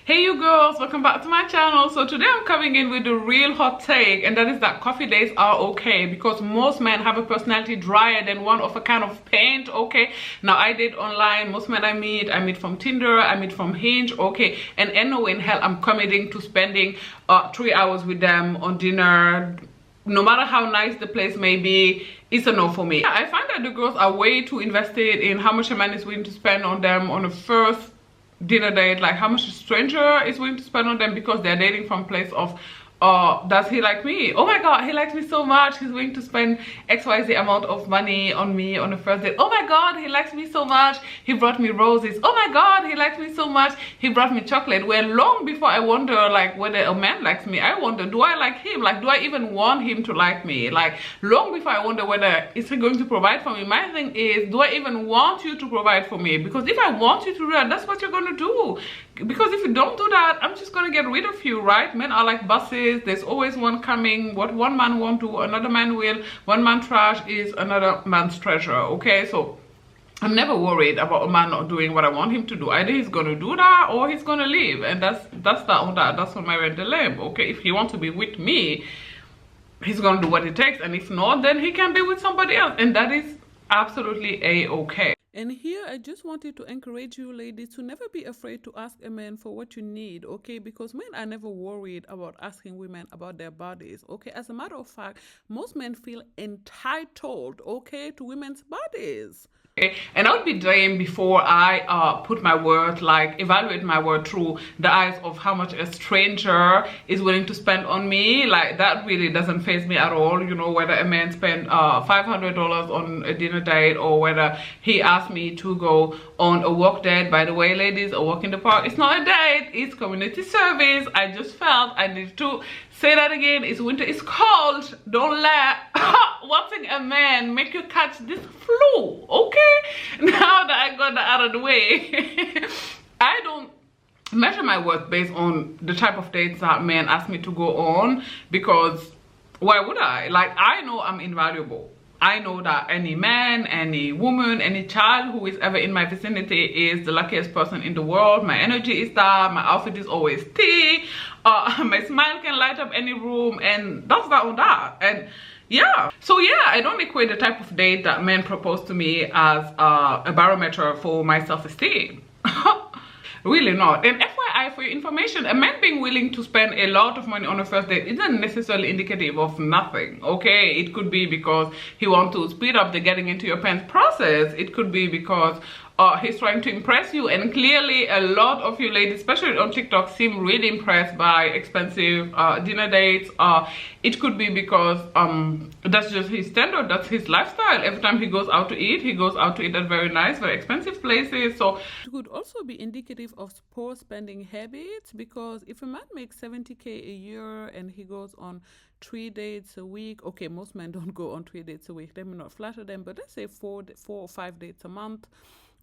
Hey you girls, welcome back to my channel. So today I'm coming in with a real hot take, and that is that coffee dates are okay because most men have a personality drier than one of a kind of paint. Okay, now I date online. Most men I meet from Tinder, I meet from Hinge. Okay, and no in hell I'm committing to spending 3 hours with them on dinner. No matter how nice the place may be, it's a no for me. I find that the girls are way too invested in how much a man is willing to spend on them on a first dinner date, like how much a stranger is willing to spend on them because they're dating from a place of does he like me? Oh my god, he likes me so much, he's willing to spend XYZ amount of money on me on the first date. Oh my god, he likes me so much, he brought me roses. Oh my god, he likes me so much, he brought me chocolate. Where long before I wonder like whether a man likes me, I wonder, do I like him? Like, do I even want him to like me? Like, long before I wonder whether is he going to provide for me. My thing is, do I even want you to provide for me? Because if I want you to do that, that's what you're gonna do. Because if you don't do that, I'm just gonna get rid of you, right? Men are like buses. There's always one coming. What one man won't do, another man will. One man trash is another man's treasure. Okay, so I'm never worried about a man not doing what I want him to do. Either he's gonna do that or he's gonna leave, and that's that on that. That's on my red dilemma. Okay, if he wants to be with me, he's gonna do what it takes, and if not, then he can be with somebody else, and that is absolutely a-okay. And here I just wanted to encourage you ladies to never be afraid to ask a man for what you need, okay? Because men are never worried about asking women about their bodies, okay? As a matter of fact, most men feel entitled, okay, to women's bodies. And I would be damned before I put my word, like evaluate my word through the eyes of how much a stranger is willing to spend on me. Like, that really doesn't faze me at all. You know, whether a man spent $500 on a dinner date or whether he asked me to go on a walk date. By the way, ladies, a walk in the park, it's not a date, it's community service. I just felt I need to say that again. It's winter, it's cold. Don't let watching a man make you catch this flu, okay? Now that I got that out of the way, I don't measure my worth based on the type of dates that men ask me to go on, because why would I? Like, I know I'm invaluable. I know that any man, any woman, any child who is ever in my vicinity is the luckiest person in the world. My energy is that, my outfit is always tea, my smile can light up any room, and that's that on that. And yeah, so yeah, I don't equate the type of date that men propose to me as a barometer for my self-esteem. Really not. And FYI, for your information, a man being willing to spend a lot of money on a first date isn't necessarily indicative of nothing, okay? It could be because he wants to speed up the getting into your pants process. It could be because he's trying to impress you, and clearly a lot of you ladies, especially on TikTok, seem really impressed by expensive dinner dates. It could be because that's just his standard, that's his lifestyle. Every time he goes out to eat at very nice, very expensive places. So it could also be indicative of poor spending habits, because if a man makes 70K a year and he goes on 3 dates a week, okay, most men don't go on 3 dates a week, let me not flatter them, but let's say 4 or 5 dates a month,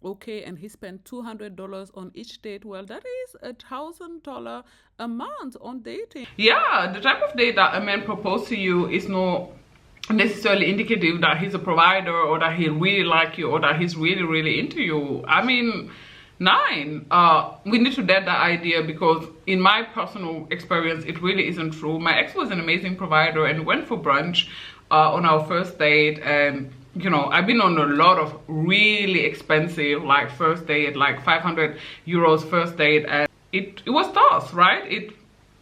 okay, and he spent $200 on each date. Well, that is $1,000 a month on dating. Yeah, the type of date that a man proposed to you is not necessarily indicative that he's a provider or that he really like you or that he's really into you. I mean, we need to dead that idea, because in my personal experience, it really isn't true. My ex was an amazing provider, and we went for brunch on our first date, and you know, I've been on a lot of really expensive like first date, like 500 euros first date, and it was tough, right? It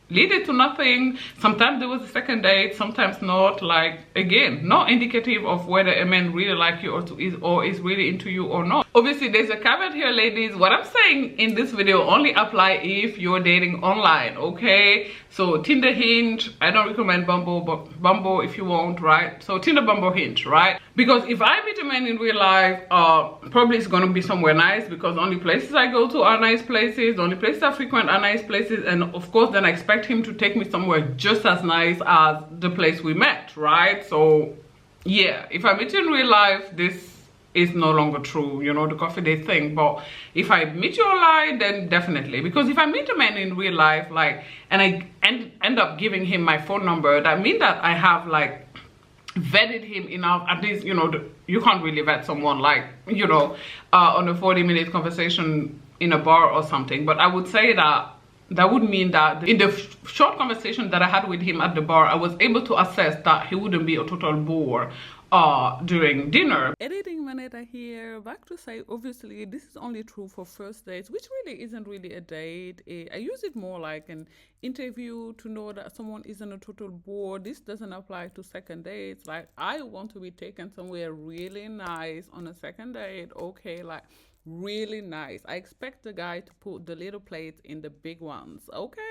led to nothing. Sometimes there was a second date, sometimes not. Like, again, not indicative of whether a man really like you or is really into you or not. Obviously, there's a caveat here, ladies. What I'm saying in this video only apply if you're dating online, okay? So Tinder, Hinge, I don't recommend Bumble, but Bumble if you want, right? So Tinder, Bumble, Hinge, right? Because if I meet a man in real life, probably it's gonna be somewhere nice, because the only places I go to are nice places, the only places I frequent are nice places, and of course then I expect him to take me somewhere just as nice as the place we met, right? So yeah, if I meet you in real life, this is no longer true, you know, the coffee date thing. But if I meet you online, then definitely. Because if I meet a man in real life, like, and I end up giving him my phone number, that means that I have like vetted him enough. At least, you know, you can't really vet someone like, you know, on a 40-minute conversation in a bar or something. But I would say that that would mean that in the short conversation that I had with him at the bar, I was able to assess that he wouldn't be a total bore during dinner. Editing Manetta here. Back to say, obviously, this is only true for first dates, which really isn't really a date. I use it more like an interview to know that someone isn't a total bore. This doesn't apply to second dates. Like, I want to be taken somewhere really nice on a second date. Okay, like really nice. I expect the guy to put the little plates in the big ones. Okay.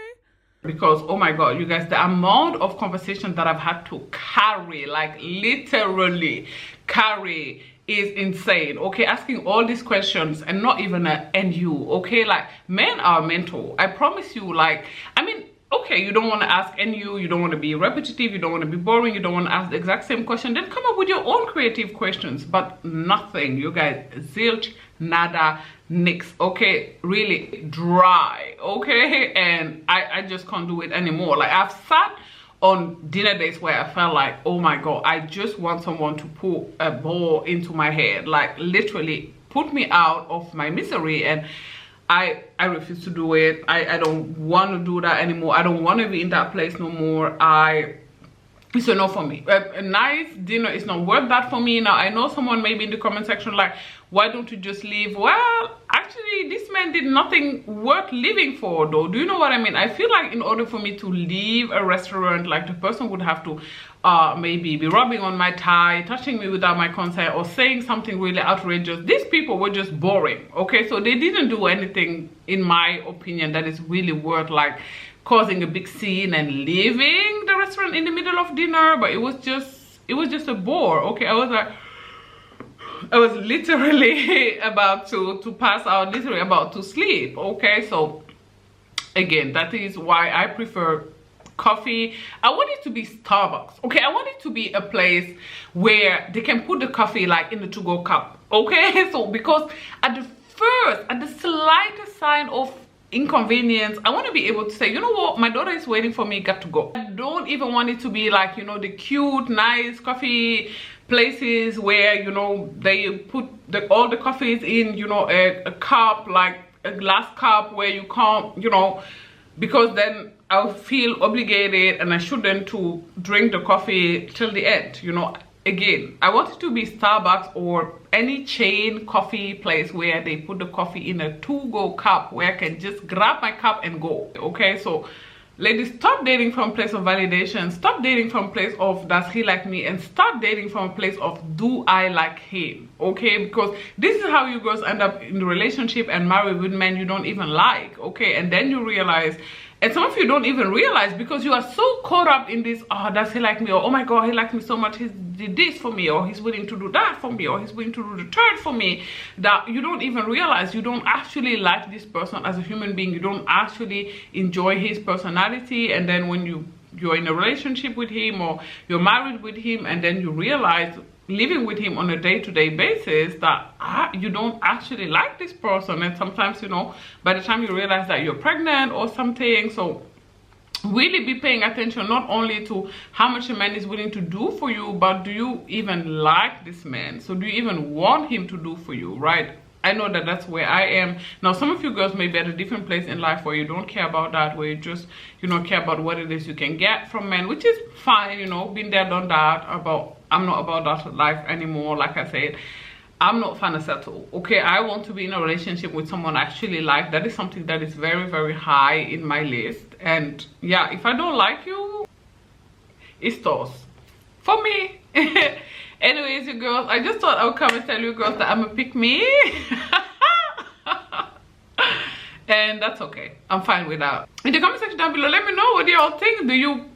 Because oh my god, you guys, the amount of conversation that I've had to carry, like literally carry, is insane. Okay, asking all these questions and not even a NU. Okay, like men are mental, I promise you. Like, I mean, okay, you don't want to ask NU, you don't want to be repetitive, you don't want to be boring, you don't want to ask the exact same question, then come up with your own creative questions. But nothing, you guys. Zilch, nada, nix. Okay, really dry. Okay, and I just can't do it anymore. Like, I've sat on dinner dates where I felt like, oh my god, I just want someone to put a ball into my head, like literally put me out of my misery. And I refuse to do it. I don't want to do that anymore. I don't want to be in that place no more. It's a no for me. A nice dinner is not worth that for me. Now, I know someone maybe in the comment section like, why don't you just leave? Well, actually, this man did nothing worth living for, though. Do you know what I mean? I feel like in order for me to leave a restaurant, like the person would have to maybe be rubbing on my thigh, touching me without my consent, or saying something really outrageous. These people were just boring. Okay, so they didn't do anything, in my opinion, that is really worth like causing a big scene and leaving the restaurant in the middle of dinner. But it was just a bore. Okay, I was literally about to pass out, literally about to sleep. Okay, so again, that is why I prefer coffee. I want it to be Starbucks. Okay, I want it to be a place where they can put the coffee like in the to-go cup. Okay, so because at the slightest sign of inconvenience, I want to be able to say, you know what, my daughter is waiting for me, got to go. I don't even want it to be like, you know, the cute nice coffee places where, you know, they put all the coffees in, you know, a cup, like a glass cup, where you can't, you know, because then I'll feel obligated and I shouldn't to drink the coffee till the end, you know. Again, I want it to be Starbucks or any chain coffee place where they put the coffee in a to-go cup where I can just grab my cup and go. Okay, so ladies, stop dating from a place of validation. Stop dating from a place of does he like me, and start dating from a place of do I like him. Okay, because this is how you girls end up in the relationship and marry with men you don't even like. Okay, and then you realize, and some of you don't even realize because you are so caught up in this, oh, does he like me? Or oh my god, he liked me so much, he did this for me, or he's willing to do that for me, or he's willing to do the third for me, that you don't even realize you don't actually like this person as a human being. You don't actually enjoy his personality. And then when you're in a relationship with him or you're married with him, and then you realize living with him on a day-to-day basis that you don't actually like this person. And sometimes, you know, by the time you realize that you're pregnant or something. So really be paying attention not only to how much a man is willing to do for you, but do you even like this man? So do you even want him to do for you, right? I know that that's where I am now. Some of you girls may be at a different place in life where you don't care about that, where you just, you know, care about what it is you can get from men, which is fine, you know, been there, done that. I'm not about that life anymore. Like I said, I'm not trying to settle. Okay, I want to be in a relationship with someone I actually like. That is something that is very, very high in my list. And yeah, if I don't like you, it's toss for me. Anyways, you girls, I just thought I would come and tell you girls that I'm a pick me. And that's okay. I'm fine with that. In the comment section down below, let me know what y'all think. Do you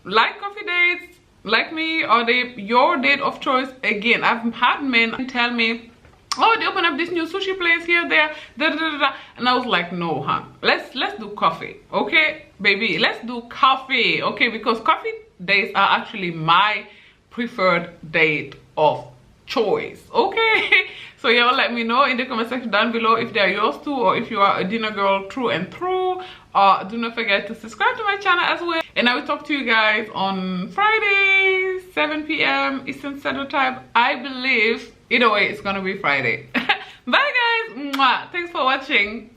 like coffee dates? Like me? Are they your date of choice? Again, I've had men tell me, oh, they open up this new sushi place here, there, da da da da. And I was like, no, hon. Let's do coffee. Okay, baby, let's do coffee. Okay, because coffee dates are actually my preferred date of choice. Okay, so y'all let me know in the comment section down below if they are yours too, or if you are a dinner girl through and through. Do not forget to subscribe to my channel as well, and I will talk to you guys on Friday, 7 p.m. Eastern Standard Time. I believe either way it's gonna be Friday. Bye guys. Mwah. Thanks for watching.